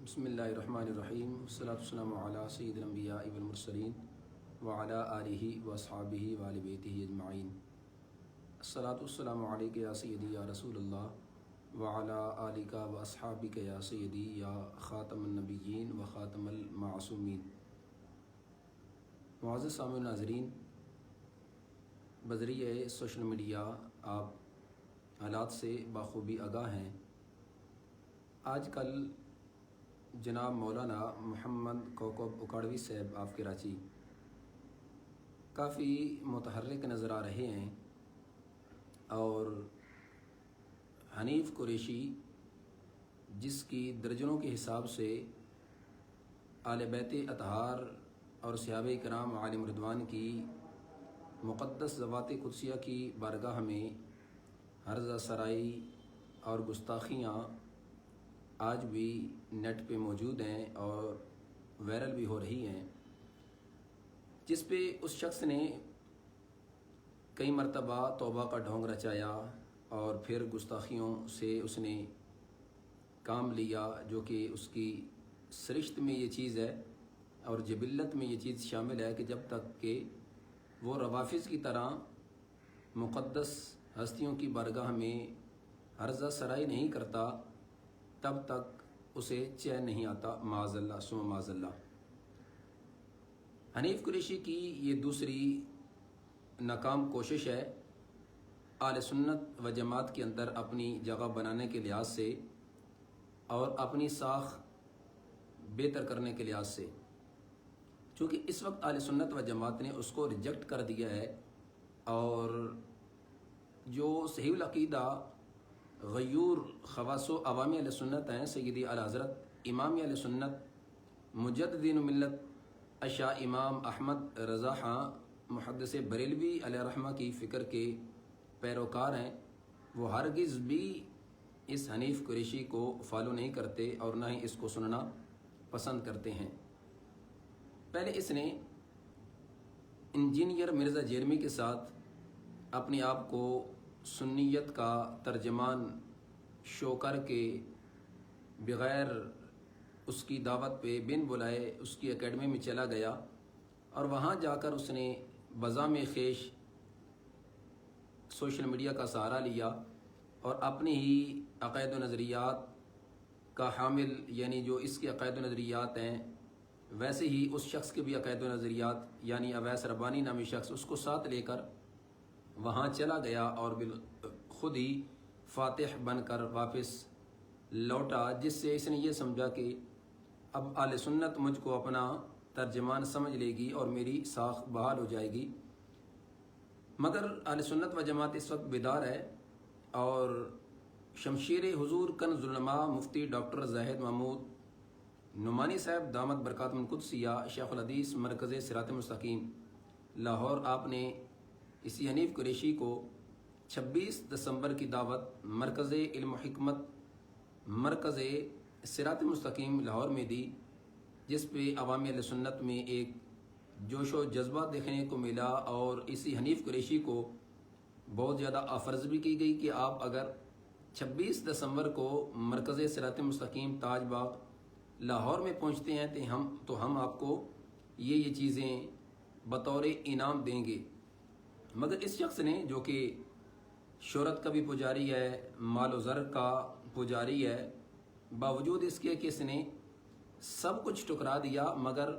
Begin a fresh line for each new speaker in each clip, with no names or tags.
بسم اللہ الرحمن الرحیم والصلاة والسلام علی سید الانبیاء والمرسلین وعلی آلہ واصحابہ وآل بیتہ اجمعین۔ الصلاة والسلام علیک یا سیدی یا رسول اللہ وعلی آلک واصحابک یا سیدی یا خاتم النبیین و خاتم المعصومین۔ معزز سامعین ناظرین، بذریعہ سوشل میڈیا آپ حالات سے بخوبی آگاہ ہیں۔ آج کل جناب مولانا محمد کوکب اکاڑوی صاحب آف کراچی کافی متحرک نظر آ رہے ہیں، اور حنیف قریشی جس کی درجنوں کے حساب سے آل بیت اطہار اور صحابہ کرام علیہم رضوان کی مقدس ذوات قدسیہ کی بارگاہ میں ہرزہ سرائی اور گستاخیاں آج بھی نیٹ پہ موجود ہیں اور وائرل بھی ہو رہی ہیں، جس پہ اس شخص نے کئی مرتبہ توبہ کا ڈھونگ رچایا اور پھر گستاخیوں سے اس نے کام لیا، جو کہ اس کی سرشت میں یہ چیز ہے اور جبلت میں یہ چیز شامل ہے کہ جب تک کہ وہ روافظ کی طرح مقدس ہستیوں کی بارگاہ میں ہرزہ سرائی نہیں کرتا تب تک اسے چین نہیں آتا، معاذ اللہ ثم معاذ اللہ۔ حنیف قریشی کی یہ دوسری ناکام کوشش ہے اہل سنت و جماعت کے اندر اپنی جگہ بنانے کے لحاظ سے اور اپنی ساکھ بہتر کرنے کے لحاظ سے، چونکہ اس وقت اہل سنت و جماعت نے اس کو ریجیکٹ کر دیا ہے، اور جو صحیح العقیدہ غیور خواص و عوامی اہل سنت ہیں، سیدی اعلیٰ حضرت امام اہل سنت مجددین ملت اشاہ امام احمد رضا خاں محدث بریلوی علیہ رحمہ کی فکر کے پیروکار ہیں، وہ ہرگز بھی اس حنیف قریشی کو فالو نہیں کرتے اور نہ ہی اس کو سننا پسند کرتے ہیں۔ پہلے اس نے انجینئر مرزا جیرمی کے ساتھ اپنے آپ کو سنیت کا ترجمان شو کر کے بغیر اس کی دعوت پہ بن بلائے اس کی اکیڈمی میں چلا گیا، اور وہاں جا کر اس نے بزام خیش سوشل میڈیا کا سہارا لیا اور اپنے ہی عقائد و نظریات کا حامل، یعنی جو اس کے عقائد و نظریات ہیں ویسے ہی اس شخص کے بھی عقائد و نظریات، یعنی اویس ربانی نامی شخص، اس کو ساتھ لے کر وہاں چلا گیا اور خود ہی فاتح بن کر واپس لوٹا، جس سے اس نے یہ سمجھا کہ اب اہل سنت مجھ کو اپنا ترجمان سمجھ لے گی اور میری ساکھ بحال ہو جائے گی۔ مگر اہل سنت و جماعت اس وقت بیدار ہے، اور شمشیر حضور کنز العلماء مفتی ڈاکٹر زاہد محمود نعمانی صاحب دامت برکاتہم القدسیہ شیخ الحدیث مرکز صراط مستقیم لاہور، آپ نے اسی حنیف قریشی کو 26 دسمبر کی دعوت مرکز علم و حکمت مرکز صراط مستقیم لاہور میں دی، جس پہ عوامی اہل سنت میں ایک جوش و جذبہ دیکھنے کو ملا، اور اسی حنیف قریشی کو بہت زیادہ آفرز بھی کی گئی کہ آپ اگر 26 دسمبر کو مرکز صراط مستقیم تاج باغ لاہور میں پہنچتے ہیں تو ہم آپ کو یہ چیزیں بطور انعام دیں گے۔ مگر اس شخص نے، جو کہ شہرت کا بھی پجاری ہے، مال و زر کا پجاری ہے، باوجود اس کے کہ اس نے سب کچھ ٹکرا دیا، مگر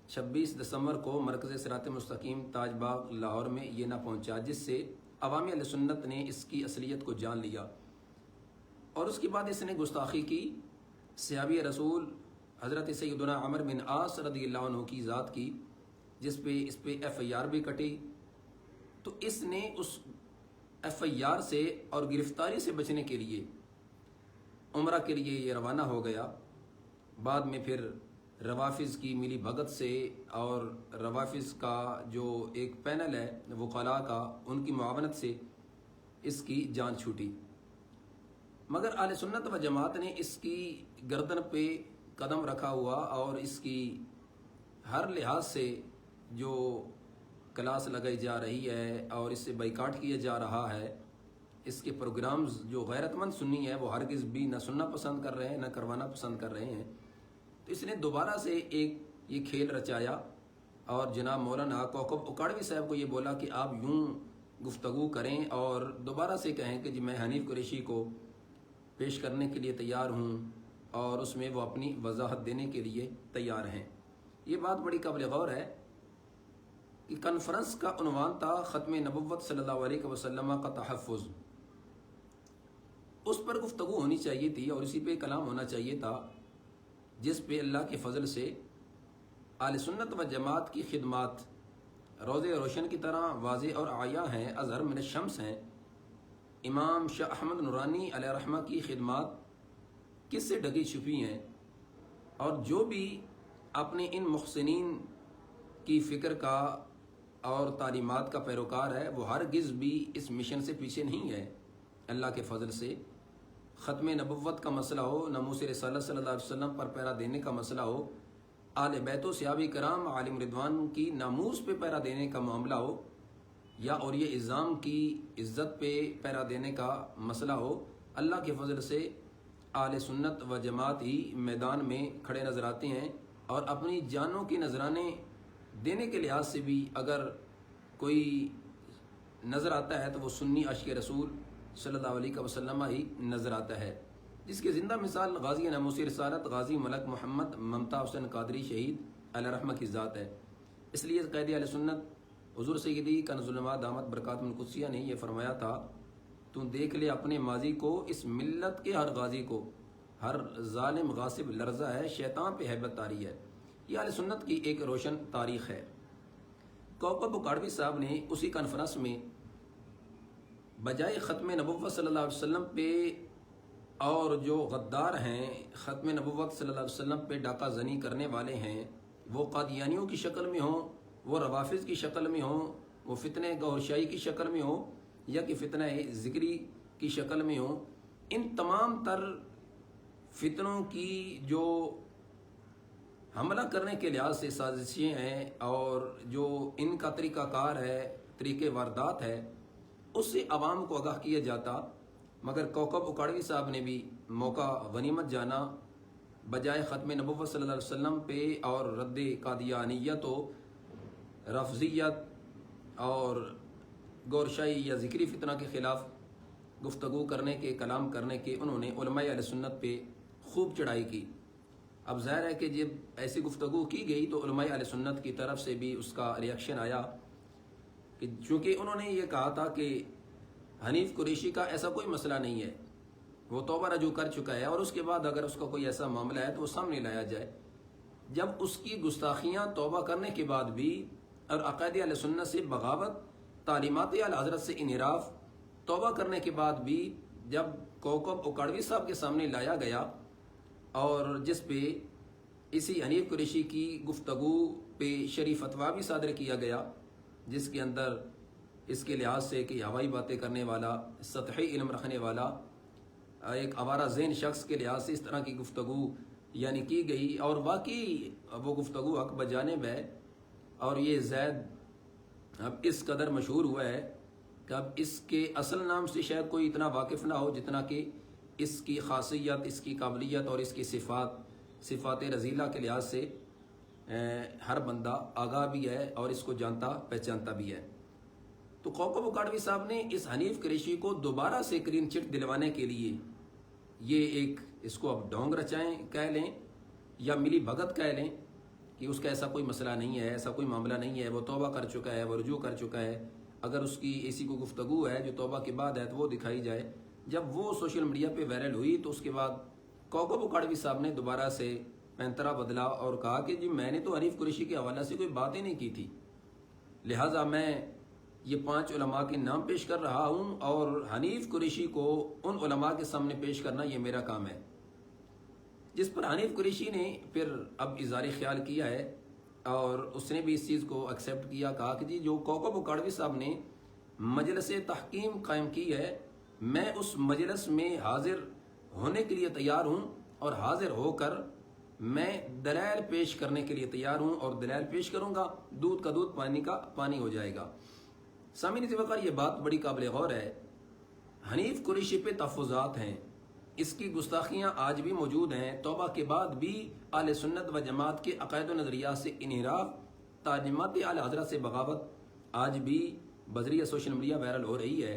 26 دسمبر کو مرکز صراط مستقیم تاج باغ لاہور میں یہ نہ پہنچا، جس سے عوامی اہل سنت نے اس کی اصلیت کو جان لیا، اور اس کے بعد اس نے گستاخی کی صحابی رسول حضرت سیدنا عمر بن عاص رضی اللہ عنہ کی ذات کی، جس پہ اس پہ ایف آئی آر بھی کٹی۔ تو اس نے اس ایف آئی آر سے اور گرفتاری سے بچنے کے لیے عمرہ کے لیے یہ روانہ ہو گیا۔ بعد میں پھر روافظ کی ملی بھگت سے اور روافظ کا جو ایک پینل ہے وکلاء کا، ان کی معاونت سے اس کی جان چھوٹی، مگر اہل سنت و جماعت نے اس کی گردن پہ قدم رکھا ہوا اور اس کی ہر لحاظ سے جو کلاس لگائی جا رہی ہے اور اس سے بائیکاٹ کیا جا رہا ہے، اس کے پروگرامز جو غیرت مند سنی ہے وہ ہرگز بھی نہ سننا پسند کر رہے ہیں نہ کروانا پسند کر رہے ہیں. تو اس نے دوبارہ سے ایک یہ کھیل رچایا اور جناب مولانا کوکب اکاڑوی صاحب کو یہ بولا کہ آپ یوں گفتگو کریں اور دوبارہ سے کہیں کہ جی میں حنیف قریشی کو پیش کرنے کے لیے تیار ہوں، اور اس میں وہ اپنی وضاحت دینے کے لیے تیار ہیں. یہ بات بڑی قابل غور ہے کہ کانفرنس کا عنوان تھا ختم نبوت صلی اللہ علیہ وسلم کا تحفظ. اس پر گفتگو ہونی چاہیے تھی اور اسی پہ کلام ہونا چاہیے تھا، جس پہ اللہ کے فضل سے اہل سنت و جماعت کی خدمات روز روشن کی طرح واضح اور عیاں ہیں، اظہر من الشمس ہیں. امام شاہ احمد نورانی علیہ رحمہ کی خدمات کس سے ڈھکی چھپی ہیں، اور جو بھی اپنے ان محسنین کی فکر کا اور تعلیمات کا پیروکار ہے وہ ہرگز بھی اس مشن سے پیچھے نہیں ہے. اللہ کے فضل سے ختم نبوت کا مسئلہ ہو، ناموس رسالت صلی اللہ علیہ وسلم پر پیرا دینے کا مسئلہ ہو، آل بیت و صحابہ کرام عالم رضوان کی ناموس پہ پیرا دینے کا معاملہ ہو، یا اور یہ اعظام کی عزت پہ پیرا دینے کا مسئلہ ہو، اللہ کے فضل سے اہل سنت و جماعت ہی میدان میں کھڑے نظر آتے ہیں. اور اپنی جانوں کی نذرانے دینے کے لحاظ سے بھی اگر کوئی نظر آتا ہے تو وہ سنی عاشق رسول صلی اللہ علیہ وسلم ہی نظر آتا ہے، جس کی زندہ مثال غازی ناموس رسالت غازی ملک محمد ممتا حسین قادری شہید علیہ رحمہ کی ذات ہے. اس لیے قائد اہل سنت حضور سیدی کنز العلماء دامت برکاتہم القدسیہ نے یہ فرمایا تھا، تو دیکھ لے اپنے ماضی کو، اس ملت کے ہر غازی کو، ہر ظالم غاصب لرزہ ہے، شیطان پہ ہیبت طاری ہے. یہ اہل سنت کی ایک روشن تاریخ ہے. کوکب اکاڑوی صاحب نے اسی کانفرنس میں بجائے ختم نبوت صلی اللہ علیہ وسلم پہ اور جو غدار ہیں ختم نبوت صلی اللہ علیہ وسلم پہ ڈاکہ زنی کرنے والے ہیں، وہ قادیانیوں کی شکل میں ہوں، وہ روافظ کی شکل میں ہوں، وہ فتنہ گوہر شاہی کی شکل میں ہوں، یا کہ فتنہ ذکری کی شکل میں ہوں، ان تمام تر فتنوں کی جو حملہ کرنے کے لحاظ سے سازشیں ہیں اور جو ان کا طریقہ کار ہے، طریقے واردات ہے، اس سے عوام کو آگاہ کیا جاتا. مگر کوکب اکاڑوی صاحب نے بھی موقع غنیمت جانا، بجائے ختم نبوت صلی اللہ علیہ وسلم پہ اور رد قادیانیت و رفضیت اور گورشاہی یا ذکری فتنہ کے خلاف گفتگو کرنے کے، کلام کرنے کے انہوں نے علماء اہل سنت پہ خوب چڑھائی کی. اب ظاہر ہے کہ جب ایسی گفتگو کی گئی تو علماء اہل سنت کی طرف سے بھی اس کا ریاکشن آیا، کہ چونکہ انہوں نے یہ کہا تھا کہ حنیف قریشی کا ایسا کوئی مسئلہ نہیں ہے، وہ توبہ رجوع کر چکا ہے، اور اس کے بعد اگر اس کا کوئی ایسا معاملہ ہے تو وہ سامنے لایا جائے. جب اس کی گستاخیاں توبہ کرنے کے بعد بھی اور عقائد اہل سنت سے بغاوت، تعلیمات اعلی حضرت سے انحراف، توبہ کرنے کے بعد بھی جب کوکب اکاڑوی صاحب کے سامنے لایا گیا اور جس پہ اسی حنیف قریشی کی گفتگو پہ شریف فتویٰ بھی صادر کیا گیا، جس کے اندر اس کے لحاظ سے کہ ہوائی باتیں کرنے والا، سطحی علم رکھنے والا، ایک آوارہ ذہن شخص کے لحاظ سے اس طرح کی گفتگو یعنی کی گئی، اور واقعی وہ گفتگو حق بجانب ہے. اور یہ زید اب اس قدر مشہور ہوا ہے کہ اب اس کے اصل نام سے شاید کوئی اتنا واقف نہ ہو جتنا کہ اس کی خاصیت، اس کی قابلیت اور اس کی صفات رذیلہ کے لحاظ سے ہر بندہ آگاہ بھی ہے اور اس کو جانتا پہچانتا بھی ہے. تو کوکب اکاڑوی صاحب نے اس حنیف قریشی کو دوبارہ سے کلین چٹ دلوانے کے لیے یہ ایک، اس کو اب ڈھونگ رچائیں کہہ لیں یا ملی بھگت کہہ لیں، کہ اس کا ایسا کوئی مسئلہ نہیں ہے، ایسا کوئی معاملہ نہیں ہے، وہ توبہ کر چکا ہے، وہ رجوع کر چکا ہے. اگر اس کی ایسی کوئی گفتگو ہے جو توبہ کے بعد ہے تو وہ دکھائی جائے. جب وہ سوشل میڈیا پہ وائرل ہوئی تو اس کے بعد کوکب اکاڑوی صاحب نے دوبارہ سے پینترا بدلا اور کہا کہ جی میں نے تو حنیف قریشی کے حوالے سے کوئی بات ہی نہیں کی تھی، لہٰذا میں یہ 5 علماء کے نام پیش کر رہا ہوں اور حنیف قریشی کو ان علماء کے سامنے پیش کرنا یہ میرا کام ہے. جس پر حنیف قریشی نے پھر اب اظہار خیال کیا ہے اور اس نے بھی اس چیز کو ایکسیپٹ کیا، کہا کہ جی جو کوکب اکاڑوی صاحب نے مجلس تحکیم قائم کی ہے، میں اس مجلس میں حاضر ہونے کے لیے تیار ہوں اور حاضر ہو کر میں دلائل پیش کرنے کے لیے تیار ہوں، اور دلائل پیش کروں گا، دودھ کا دودھ پانی کا پانی ہو جائے گا. سامعین وقار، یہ بات بڑی قابل غور ہے حنیف قریشی پہ تحفظات ہیں، اس کی گستاخیاں آج بھی موجود ہیں، توبہ کے بعد بھی اہل سنت و جماعت کے عقائد و نظریات سے انحراف، تعلیمات اعلی حضرت سے بغاوت آج بھی بذریعہ سوشل میڈیا وائرل ہو رہی ہے۔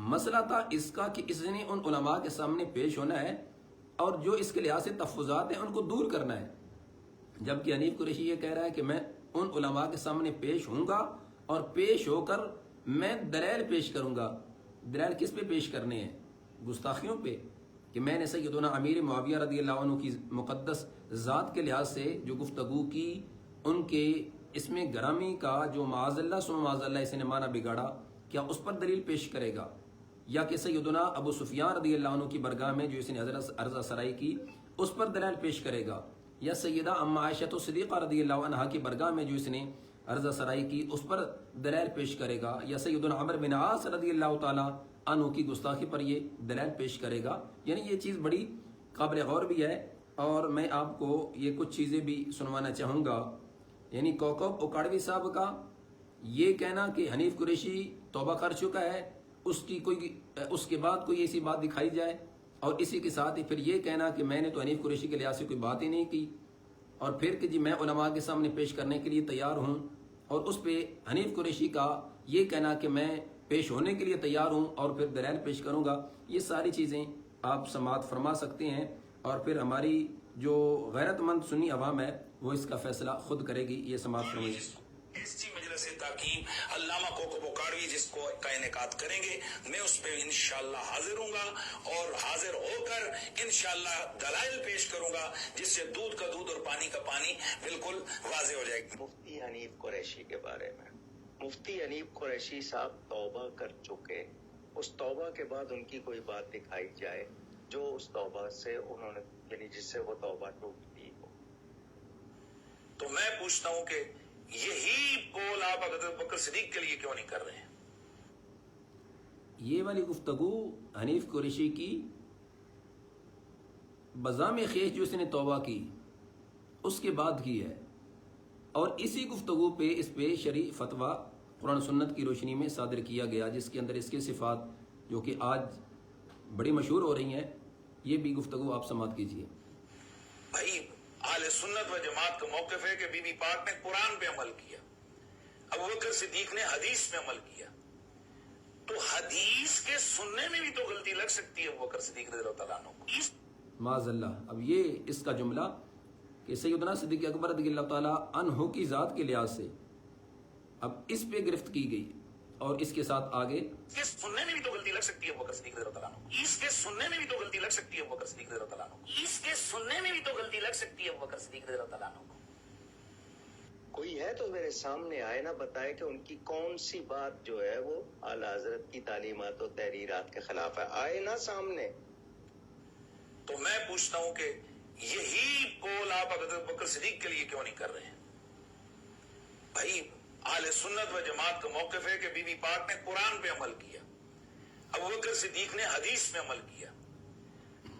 مسئلہ تھا اس کا کہ اس نے ان علماء کے سامنے پیش ہونا ہے اور جو اس کے لحاظ سے تحفظات ہیں ان کو دور کرنا ہے، جبکہ حنیف قریشی یہ کہہ رہا ہے کہ میں ان علماء کے سامنے پیش ہوں گا اور پیش ہو کر میں دلائل پیش کروں گا۔ دلائل کس پہ پیش کرنے ہیں؟ گستاخیوں پہ، کہ میں نے سیدنا امیر معاویہ رضی اللہ عنہ کی مقدس ذات کے لحاظ سے جو گفتگو کی، ان کے اس میں گرامی کا جو معاذ اللہ ثم معاذ اللہ اس نے معنی بگاڑا، کیا اس پر دلیل پیش کرے گا؟ یا کہ سیدنا ابو سفیان رضی اللہ عنہ کی برگاہ میں جو اس نے حضرت عرضہ سرائی کی اس پر دلائل پیش کرے گا؟ یا سیدہ ام عائشہ صدیقہ رضی اللہ عنہا کی برگاہ میں جو اس نے عرضہ سرائی کی اس پر دلائل پیش کرے گا؟ یا سیدنا عمر بن عاص رضی اللہ تعالی عنہ کی گستاخی پر یہ دلائل پیش کرے گا؟ یعنی یہ چیز بڑی قابل غور بھی ہے، اور میں آپ کو یہ کچھ چیزیں بھی سنوانا چاہوں گا۔ یعنی کوکب اکاڑوی صاحب کا یہ کہنا کہ حنیف قریشی توبہ کر چکا ہے، اس کے بعد کوئی ایسی بات دکھائی جائے، اور اسی کے ساتھ ہی پھر یہ کہنا کہ میں نے تو حنیف قریشی کے لحاظ سے کوئی بات ہی نہیں کی، اور پھر کہ جی میں علماء کے سامنے پیش کرنے کے لیے تیار ہوں، اور اس پہ حنیف قریشی کا یہ کہنا کہ میں پیش ہونے کے لیے تیار ہوں اور پھر دلائل پیش کروں گا۔ یہ ساری چیزیں آپ سماعت فرما سکتے ہیں، اور پھر ہماری جو غیرت مند سنی عوام ہے وہ اس کا فیصلہ خود کرے گی۔ یہ سماعت فرمائیے۔
ایسی مجلس تحقیم علامہ کوکب اکاڑوی جس کو کا انعقاد کریں گے، میں اس پہ انشاءاللہ حاضر ہوں گا، اور حاضر ہو کر انشاءاللہ دلائل پیش کروں گا، جس سے دودھ کا دودھ اور پانی کا پانی بالکل واضح ہو جائے گا۔
مفتی حنیف قریشی کے بارے میں، مفتی حنیف قریشی صاحب توبہ کر چکے، اس توبہ کے بعد ان کی کوئی بات دکھائی جائے جو اس توبہ سے انہوں نے، یعنی جس سے وہ توبہ ٹوٹتی ہو،
تو میں پوچھتا ہوں کہ یہی قول آپ حضرت بکر صدیق کے لیے کیوں نہیں کر رہے ہیں؟
یہ والی گفتگو حنیف قریشی کی بزام خیش جو اس نے توبہ کی اس کے بعد کی ہے، اور اسی گفتگو پہ اس پہ شرعی فتویٰ قرآن سنت کی روشنی میں صادر کیا گیا، جس کے اندر اس کے صفات جو کہ آج بڑی مشہور ہو رہی ہیں، یہ بھی گفتگو آپ سماعت کیجیے۔
بھائی اہل سنت و جماعت کا موقف ہے کہ بی بی پاک نے قرآن پہ عمل کیا، ابوبکر صدیق نے حدیث پہ عمل کیا، تو حدیث کے سننے میں بھی تو غلطی لگ سکتی ہے ابوبکر صدیق رضی اللہ تعالیٰ عنہ۔
معاذ اللہ۔ اب یہ اس کا جملہ کہ سیدنا صدیق اکبر رضی اللہ تعالیٰ عنہ کی ذات کے لحاظ سے اب اس پہ گرفت کی گئی، اور اس کے ساتھ آگے
اس کے سننے میں بھی تو غلطی لگ سکتی ہے ابوبکر صدیق رضی اللہ تعالیٰ عنہ، اس کے سننے میں بھی تو غلطی لگ سکتی ہے ابوبکر صدیق رضی اللہ تعالیٰ عنہ، اس کے سننے میں بھی تو غلطی لگ سکتی ہے ابوبکر صدیق رضی اللہ تعالیٰ عنہ۔
کوئی ہے تو میرے سامنے آئے نہ بتائے کہ ان کی کون سی بات جو ہے وہ اعلیٰ حضرت کی تعلیمات و تحریرات کے خلاف ہے، آئے نہ سامنے۔
تو میں پوچھتا ہوں کہ یہی قول آپ حضرت بکر صدیق کے لیے کیوں نہیں کر رہے ہیں؟ بھائی اہل سنت و جماعت کا موقف ہے کہ بی بی پاک نے قرآن پہ عمل کیا، ابوبکر صدیق نے حدیث پہ عمل کیا،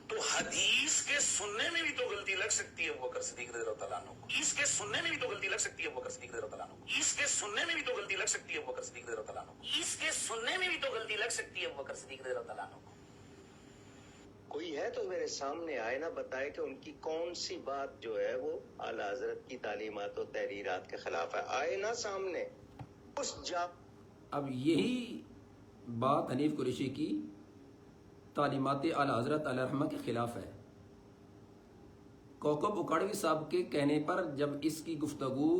تو حدیث کے سننے میں بھی تو غلطی لگ سکتی ہے ابوبکر صدیق رضی اللہ تعالیٰ عنہ، اس کے سننے میں بھی تو غلطی لگ سکتی ہے ابوبکر صدیق رضی اللہ تعالیٰ عنہ، اس کے سننے میں بھی تو غلطی لگ سکتی ہے ابوبکر صدیق رضی اللہ تعالیٰ عنہ، اس کے سننے میں بھی تو غلطی لگ سکتی ہے ابوبکر صدیق رضی اللہ تعالیٰ عنہ۔
کوئی ہے تو میرے سامنے آئے نہ بتائے کہ ان کی کون سی بات جو ہے وہ اعلیٰ حضرت کی تعلیمات و تحریرات کے خلاف ہے، آئے نہ سامنے۔ اس
اب یہی بات حنیف قریشی کی تعلیمات اعلیٰ حضرت علیہ الرحمہ کے خلاف ہے۔ کوکب اکاڑوی صاحب کے کہنے پر جب اس کی گفتگو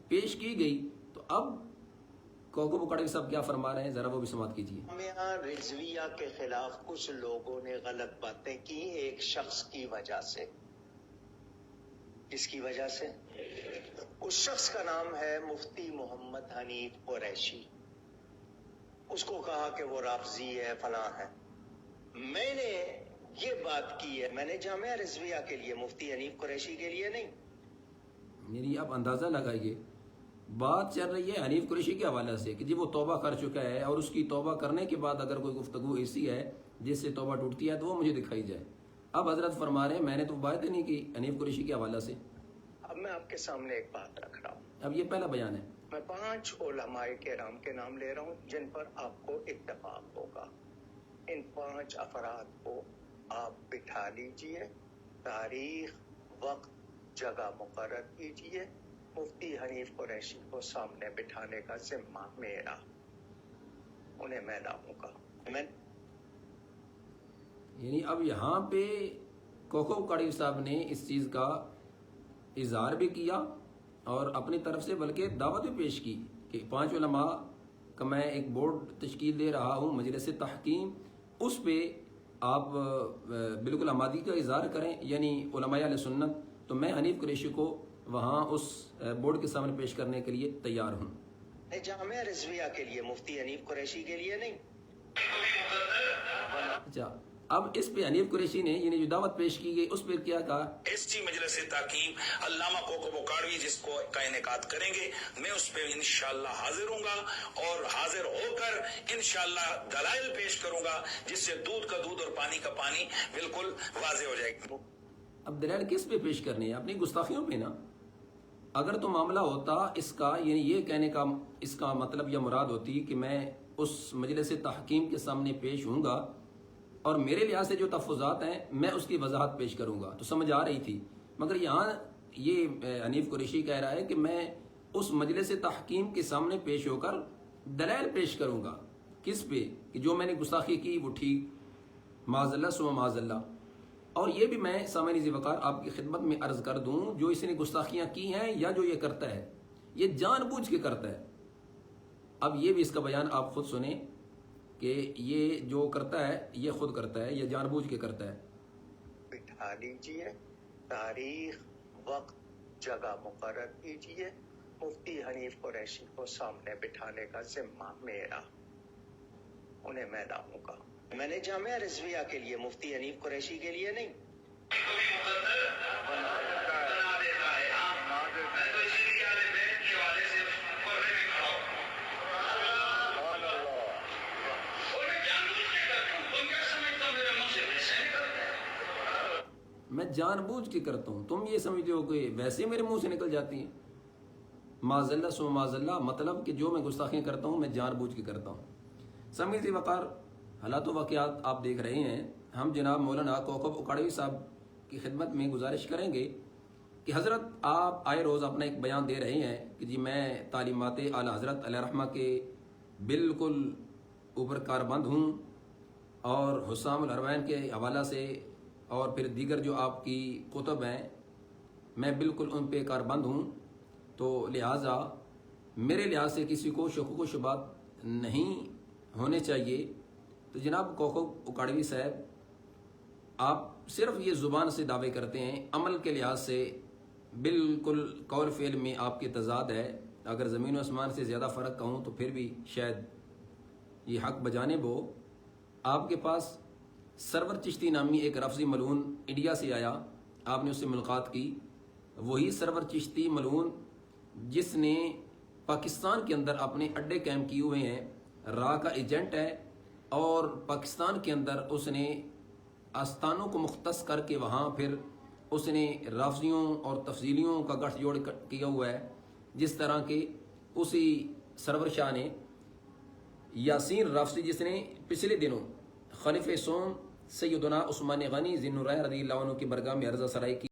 پیش کی گئی تو اب کوکب اکاڑوی صاحب کیا فرما رہے ہیں، ذرا وہ بھی سماعت کیجیے۔
جامعہ رضویہ کے خلاف کچھ لوگوں نے غلط باتیں کی ایک شخص کی وجہ سے۔ کس کی وجہ سے؟ اس شخص کا نام ہے مفتی محمد حنیف قریشی۔ اس کو کہا کہ وہ رافضی ہے، فلاں ہے۔ میں نے یہ بات کی ہے، میں نے جامعہ رضویہ کے لیے، مفتی حنیف قریشی کے لیے نہیں۔
یعنی آپ اندازہ لگائیے، بات چل رہی ہے حنیف قریشی کے حوالے سے کہ جی وہ توبہ کر چکا ہے، اور اس کی توبہ کرنے کے بعد اگر کوئی گفتگو ایسی ہے جس سے توبہ ٹوٹتی ہے تو وہ مجھے دکھائی جائے۔ اب حضرت فرما رہے ہیں میں نے تو بات ہی نہیں کی حنیف قریشی کے حوالے سے۔
اب میں آپ کے سامنے ایک بات رکھ رہا ہوں،
اب یہ پہلا بیان ہے۔
میں 5 علماء کرام کے نام لے رہا ہوں جن پر آپ کو اتفاق ہوگا۔ ان 5 افراد کو آپ بٹھا لیجئے، تاریخ، وقت، جگہ مقرر کیجئے، مفتی حنیف قریشی کو سامنے بٹھانے کا ذمہ میرا، انہیں میں لاؤں گا۔
یعنی اب یہاں پہ کوکب کڑی صاحب نے اس چیز کا اظہار بھی کیا اور اپنی طرف سے بلکہ دعوت بھی پیش کی کہ 5 علماء کا میں ایک بورڈ تشکیل دے رہا ہوں مجلس تحکیم، اس پہ آپ بالکل آمادگی کا اظہار کریں، یعنی علماء اہل سنت، تو میں حنیف قریشی کو وہاں اس بورڈ کے سامنے پیش کرنے کے لیے تیار ہوں۔
جامعہ رضویہ کے لیے، مفتی حنیف قریشی کے لیے نہیں۔
اچھا، اب اس پہ حنیف قریشی نے یعنی جو دعوت پیش کی گئی اس پہ کیا کہا؟
ایس ٹی مجلس تحکیم علامہ کوکب اکاڑوی جس کو کا انعقاد کریں گے، میں اس پہ انشاءاللہ حاضر ہوں گا اور حاضر ہو کر انشاءاللہ دلائل پیش کروں گا جس سے دودھ کا دودھ اور پانی کا پانی بالکل واضح ہو جائے گا۔
اب دلائل کس پہ پیش کرنے ہیں؟ اپنی گستاخیوں پہ نا۔ اگر تو معاملہ ہوتا اس کا، یعنی یہ کہنے کا اس کا مطلب یا مراد ہوتی کہ میں اس مجلس تحکیم کے سامنے پیش ہوں گا اور میرے لحاظ سے جو تفوضات ہیں میں اس کی وضاحت پیش کروں گا، تو سمجھ آ رہی تھی۔ مگر یہاں یہ حنیف قریشی کہہ رہا ہے کہ میں اس مجلس تحکیم کے سامنے پیش ہو کر دلائل پیش کروں گا۔ کس پہ؟ کہ جو میں نے گستاخی کی وہ ٹھیک، معاذ اللہ ثم معاذ اللہ۔ اور یہ بھی میں سامعین ذی وقار آپ کی خدمت میں عرض کر دوں، جو اس نے گستاخیاں کی ہیں یا جو یہ کرتا ہے یہ جان بوجھ کے کرتا ہے۔ اب یہ بھی اس کا بیان آپ خود سنیں کہ یہ جو کرتا ہے یہ خود کرتا ہے، یہ جان بوجھ کے کرتا ہے۔
بٹھا لیجئے، تاریخ، وقت، جگہ مقرر کیجئے، مفتی حنیف قریشی کو سامنے بٹھانے کا ذمہ میرا، انہیں میں لاؤں گا۔ میں نے جامعہ رضویہ کے لیے، مفتی حنیف قریشی کے لیے نہیں۔
میں جان بوجھ کے کرتا ہوں، تم یہ سمجھتے ہو کہ ویسے میرے منہ سے نکل جاتی ہیں۔ معاذ اللہ ثم معاذ اللہ، مطلب کہ جو میں گستاخیاں کرتا ہوں میں جان بوجھ کے کرتا ہوں۔ سامعین ذی وقار، حالات و واقعات آپ دیکھ رہے ہیں۔ ہم جناب مولانا کوکب اکاڑوی صاحب کی خدمت میں گزارش کریں گے کہ حضرت آپ آئے روز اپنا ایک بیان دے رہے ہیں کہ جی میں تعلیمات اعلی حضرت علیہ رحمہ کے بالکل اوپر کاربند ہوں اور حسام الحرمین کے حوالہ سے اور پھر دیگر جو آپ کی کتب ہیں میں بالکل ان پہ کاربند ہوں، تو لہٰذا میرے لحاظ سے کسی کو شکوک و شبہات نہیں ہونے چاہیے۔ تو جناب کوکب اکاڑوی صاحب، آپ صرف یہ زبان سے دعوے کرتے ہیں، عمل کے لحاظ سے بالکل قول فعل میں آپ کے تضاد ہے۔ اگر زمین و آسمان سے زیادہ فرق کہوں تو پھر بھی شاید یہ حق بجانب ہو۔ آپ کے پاس سرور چشتی نامی ایک رفضی ملعون انڈیا سے آیا، آپ نے اس سے ملاقات کی۔ وہی سرور چشتی ملعون جس نے پاکستان کے اندر اپنے اڈے قائم کیے ہوئے ہیں، را کا ایجنٹ ہے، اور پاکستان کے اندر اس نے آستانوں کو مختص کر کے وہاں پھر اس نے رافضیوں اور تفضیلیوں کا گٹھ جوڑ کیا ہوا ہے۔ جس طرح کہ اسی سرور شاہ نے یاسین رافضی جس نے پچھلے دنوں خلیفہ سوم سیدنا عثمان غنی ذی النورین رضی اللہ عنہ کی برگاہ میں عرض سرائی کی